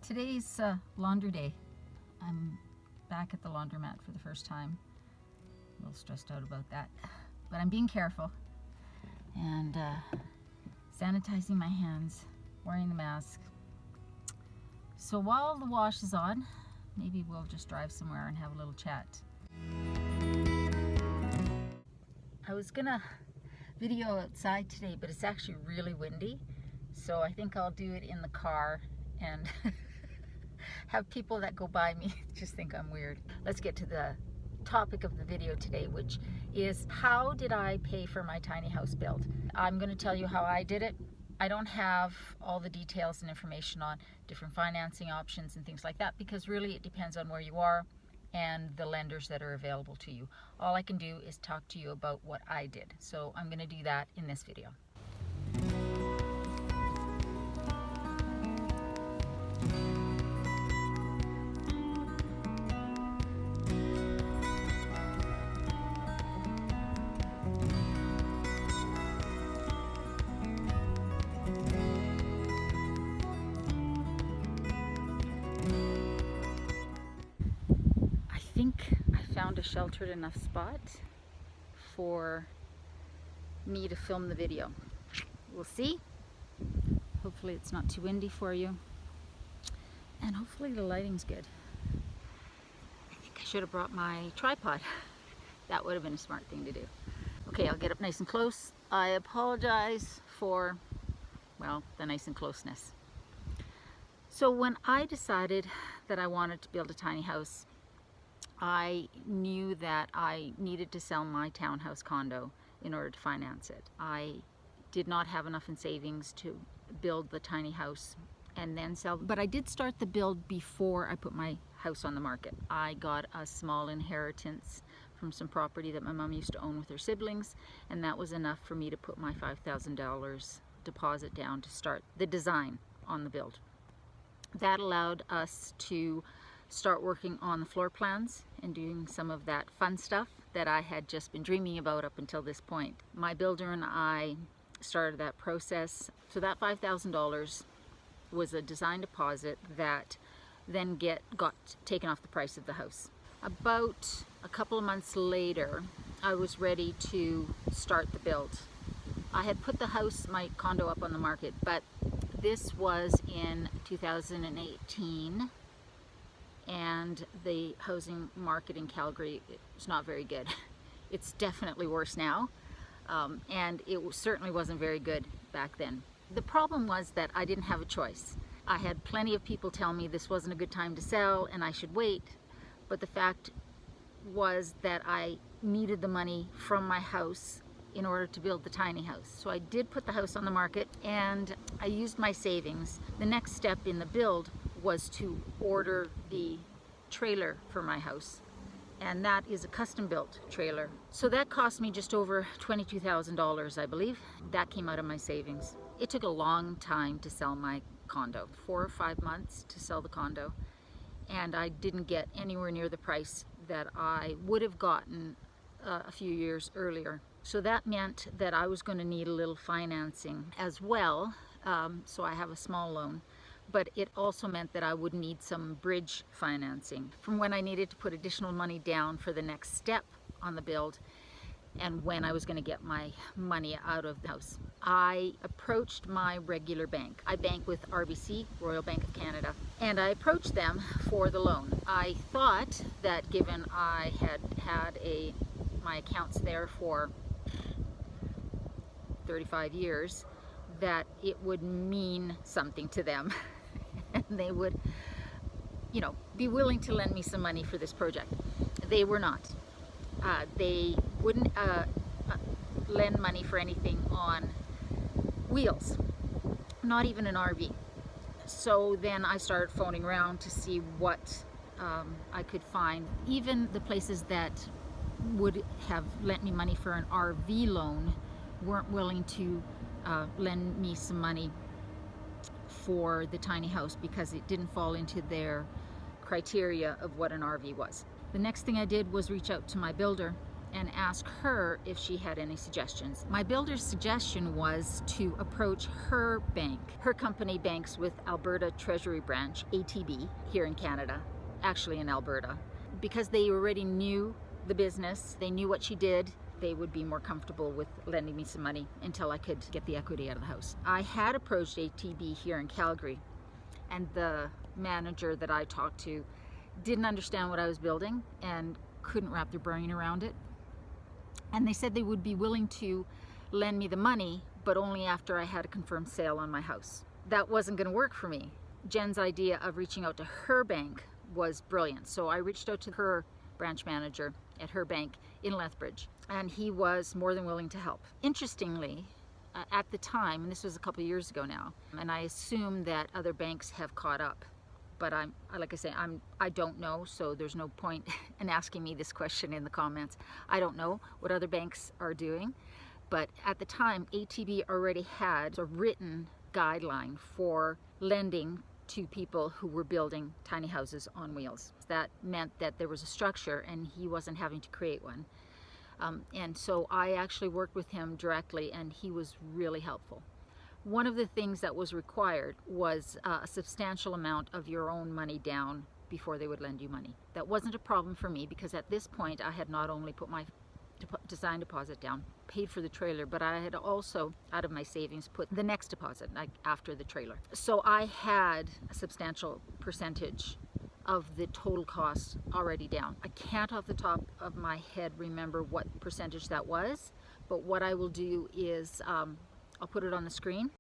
Today's laundry day. I'm back at the laundromat for the first time. A little stressed out about that, but I'm being careful and sanitizing my hands, wearing the mask. So while the wash is on, maybe we'll just drive somewhere and have a little chat. I was gonna video outside today, but it's actually really windy, so I think I'll do it in the car and have people that go by me just think I'm weird. Let's get to the topic of the video today, which is how did I pay for my tiny house build? I'm going to tell you how I did it. I don't have all the details and information on different financing options and things like that, because really it depends on where you are and the lenders that are available to you. All I can do is talk to you about what I did. So I'm going to do that in this video. I think I found a sheltered enough spot for me to film the video. We'll see. Hopefully it's not too windy for you, and hopefully the lighting's good. I think I should have brought my tripod. That would have been a smart thing to do. Okay, I'll get up nice and close. I apologize for, well, the nice and closeness. So when I decided that I wanted to build a tiny house, I knew that I needed to sell my townhouse condo in order to finance it. I did not have enough in savings to build the tiny house and then sell, but I did start the build before I put my house on the market. I got a small inheritance from some property that my mom used to own with her siblings, and that was enough for me to put my $5,000 deposit down to start the design on the build. That allowed us to start working on the floor plans and doing some of that fun stuff that I had just been dreaming about up until this point. My builder and I started that process. So that $5,000 was a design deposit that then got taken off the price of the house. About a couple of months later, I was ready to start the build. I had put the house, my condo, up on the market, but this was in 2018. And the housing market in Calgary is not very good. It's definitely worse now, and it certainly wasn't very good back then. The problem was that I didn't have a choice. I had plenty of people tell me this wasn't a good time to sell and I should wait, but the fact was that I needed the money from my house in order to build the tiny house. So I did put the house on the market and I used my savings. The next step in the build was to order the trailer for my house, and that is a custom built trailer. So that cost me just over $22,000, I believe. That came out of my savings. It took a long time to sell my condo, 4 or 5 months to sell the condo, and I didn't get anywhere near the price that I would have gotten a few years earlier. So that meant that I was going to need a little financing as well, so I have a small loan. But it also meant that I would need some bridge financing from when I needed to put additional money down for the next step on the build and when I was going to get my money out of the house. I approached my regular bank. I bank with RBC, Royal Bank of Canada, and I approached them for the loan. I thought that given I had my accounts there for 35 years, that it would mean something to them and they would, be willing to lend me some money for this project. They were not. They wouldn't lend money for anything on wheels, not even an RV. So then I started phoning around to see what I could find. Even the places that would have lent me money for an RV loan weren't willing to lend me some money for the tiny house because it didn't fall into their criteria of what an RV was. The next thing I did was reach out to my builder and ask her if she had any suggestions. My builder's suggestion was to approach her bank. Her company banks with Alberta Treasury Branch, ATB, here in Canada, actually in Alberta. Because they already knew the business, they knew what she did, they would be more comfortable with lending me some money until I could get the equity out of the house. I had approached ATB here in Calgary, and the manager that I talked to didn't understand what I was building and couldn't wrap their brain around it. And they said they would be willing to lend me the money, but only after I had a confirmed sale on my house. That wasn't going to work for me. Jen's idea of reaching out to her bank was brilliant. So I reached out to her branch manager at her bank in Lethbridge, and he was more than willing to help. Interestingly, at the time, and this was a couple of years ago now, and I assume that other banks have caught up, but like I say, I don't know, so there's no point in asking me this question in the comments. I don't know what other banks are doing, but at the time, ATB already had a written guideline for lending to people who were building tiny houses on wheels. That meant that there was a structure and he wasn't having to create one. And so I actually worked with him directly, and he was really helpful. One of the things that was required was a substantial amount of your own money down before they would lend you money. That wasn't a problem for me, because at this point I had not only put my design deposit down, paid for the trailer, but I had also, out of my savings, put the next deposit, like after the trailer. So I had a substantial percentage of the total cost already down. I can't off the top of my head remember what percentage that was, but what I will do is I'll put it on the screen.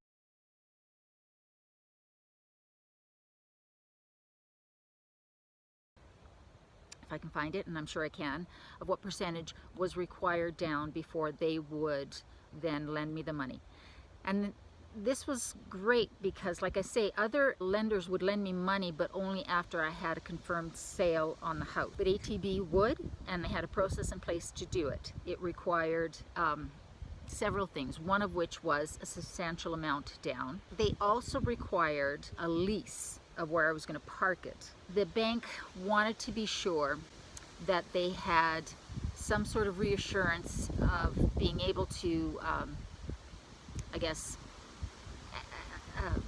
If I can find it, and I'm sure I can, of what percentage was required down before they would then lend me the money. And this was great because, like I say, other lenders would lend me money, but only after I had a confirmed sale on the house. But ATB would, and they had a process in place to do it. It required several things, one of which was a substantial amount down. They also required a lease of where I was going to park it. The bank wanted to be sure that they had some sort of reassurance of being able to, I guess,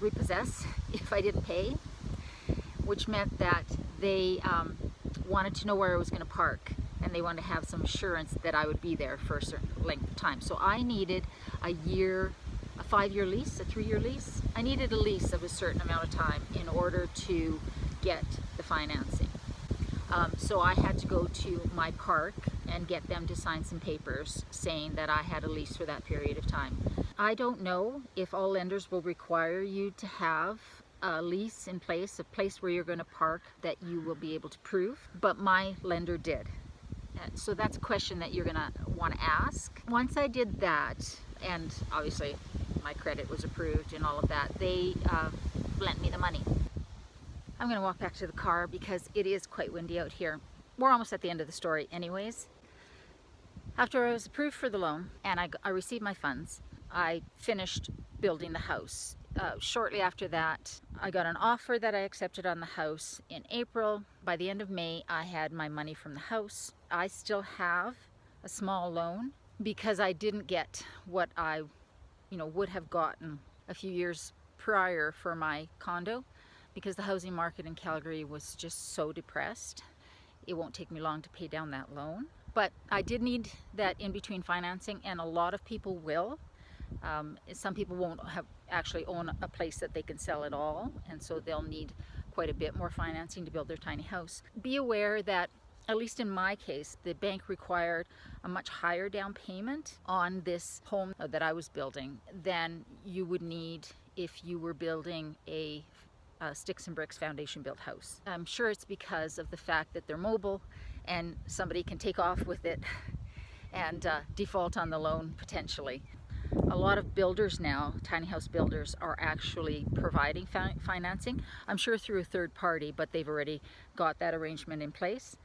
repossess if I didn't pay, which meant that they wanted to know where I was going to park, and they wanted to have some assurance that I would be there for a certain length of time. So I needed a 5-year lease, a 3-year lease. I needed a lease of a certain amount of time in order to get the financing. So I had to go to my park and get them to sign some papers saying that I had a lease for that period of time. I don't know if all lenders will require you to have a lease in place, a place where you're going to park that you will be able to prove, but my lender did. So that's a question that you're going to want to ask. Once I did that, and obviously my credit was approved and all of that, they lent me the money. I'm going to walk back to the car because it is quite windy out here. We're almost at the end of the story anyways. After I was approved for the loan and I received my funds, I finished building the house. Shortly after that, I got an offer that I accepted on the house in April. By the end of May, I had my money from the house. I still have a small loan because I didn't get what I, would have gotten a few years prior for my condo, because the housing market in Calgary was just so depressed. It won't take me long to pay down that loan. But I did need that in-between financing, and a lot of people will. Some people won't actually own a place that they can sell at all, and so they'll need quite a bit more financing to build their tiny house. Be aware that, at least in my case, the bank required a much higher down payment on this home that I was building than you would need if you were building a sticks and bricks foundation built house. I'm sure it's because of the fact that they're mobile and somebody can take off with it and default on the loan potentially. A lot of builders now, tiny house builders, are actually providing financing. I'm sure through a third party, but they've already got that arrangement in place.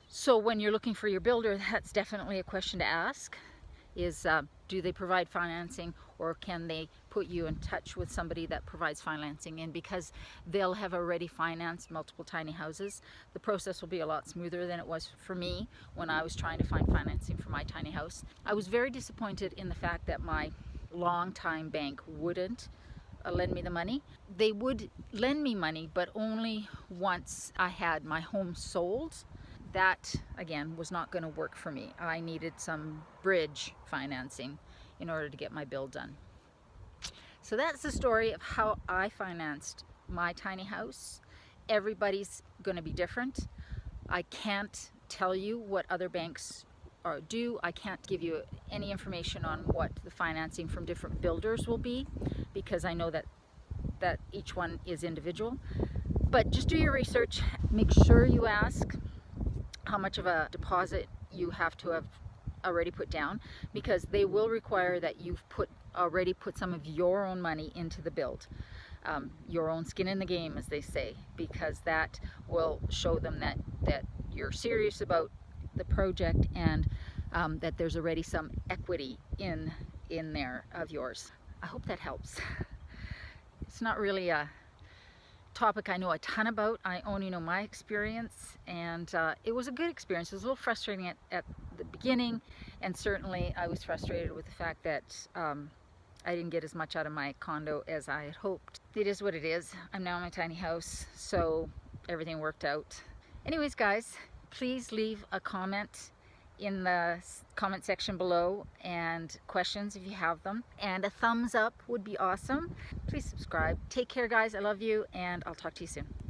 So when you're looking for your builder, that's definitely a question to ask, is do they provide financing, or can they put you in touch with somebody that provides financing? And because they'll have already financed multiple tiny houses, the process will be a lot smoother than it was for me when I was trying to find financing for my tiny house. I was very disappointed in the fact that my longtime bank wouldn't lend me the money. They would lend me money, but only once I had my home sold. That, again, was not going to work for me. I needed some bridge financing in order to get my build done. So that's the story of how I financed my tiny house. Everybody's going to be different. I can't tell you what other banks do. I can't give you any information on what the financing from different builders will be, because I know that each one is individual. But just do your research. Make sure you ask how much of a deposit you have to have already put down, because they will require that you've already put some of your own money into the build. Your own skin in the game, as they say, because that will show them that you're serious about the project, and that there's already some equity in there of yours. I hope that helps. It's not really a topic I know a ton about. I only know my experience, and it was a good experience. It was a little frustrating at the beginning, and certainly I was frustrated with the fact that I didn't get as much out of my condo as I had hoped. It is what it is. I'm now in my tiny house, so everything worked out. Anyways, guys, please leave a comment in the comment section below, and questions if you have them, and a thumbs up would be awesome. Please subscribe. Take care, guys. I love you, and I'll talk to you soon.